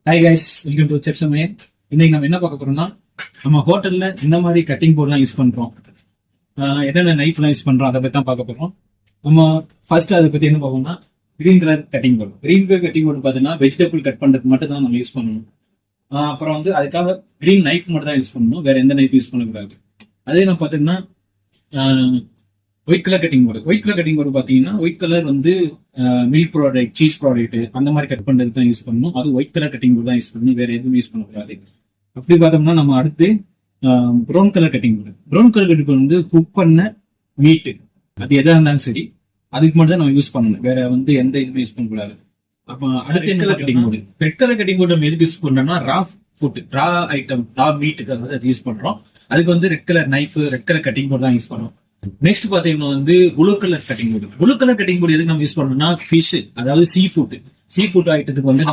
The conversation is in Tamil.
Hi guys, welcome to chef சமையல். இன்னைக்கு நம்ம என்ன பார்க்க போறோம்னா, நம்ம ஹோட்டல்ல இந்த மாதிரி கட்டிங் போர்ட்லாம் யூஸ் பண்றோம், என்னென்ன நைஃப்லாம் யூஸ் பண்றோம் அதை பத்தி தான் பார்க்க போறோம். நம்ம ஃபர்ஸ்ட் அதை பத்தி என்ன பார்க்கணும்னா, green colour cutting board. Green colour cutting board பார்த்தீங்கன்னா வெஜிடபிள் கட் பண்றதுக்கு மட்டும் தான் நம்ம யூஸ் பண்ணணும். அப்புறம் வந்து அதுக்காக கிரீன் நைஃப் மட்டும் தான் யூஸ் பண்ணணும், வேற எந்த நைஃப் யூஸ் பண்ணக்கூடாது. அதே நம்ம பார்த்தீங்கன்னா white colour cutting board. White colour cutting board பார்த்தீங்கன்னா ஒயிட் கலர் வந்து மில்க் ப்ராடக்ட், சீஸ் ப்ராடக்ட் அந்த மாதிரி கட் பண்ணுறதுக்கு தான் யூஸ் பண்ணணும். அது ஒயிட் கலர் கட்டிங் போர்டு தான் யூஸ் பண்ணணும், வேற எதுவும் யூஸ் பண்ணக்கூடாது. அப்படி பார்த்தோம்னா நம்ம அடுத்து brown colour cutting board. Brown colour cutting board வந்து குக் பண்ண மீட்டு அது எதாக இருந்தாலும் சரி, அதுக்கு மட்டும் தான் நம்ம யூஸ் பண்ணணும், வேற வந்து எந்த இதுவுமே யூஸ் பண்ணக்கூடாது. அப்போ அடுத்து red colour cutting board. Red colour cutting board நம்ம எதுக்கு யூஸ் பண்ணோம்னா ரா ஃபுட், ரா ஐட்டம், ரா மீட்டுக்கு வந்து அது யூஸ் பண்றோம். அதுக்கு வந்து red colour knife, red colour cutting board தான் யூஸ் பண்ணுவோம். நெக்ஸ்ட் பாத்தீங்கன்னா வந்து blue colour cutting board. Blue colour cutting board எதுக்கு நம்ம யூஸ் பண்ணோம்னா ஃபிஷ், அதாவது சீ ஃபுட் ஐட்டத்துக்கு வந்து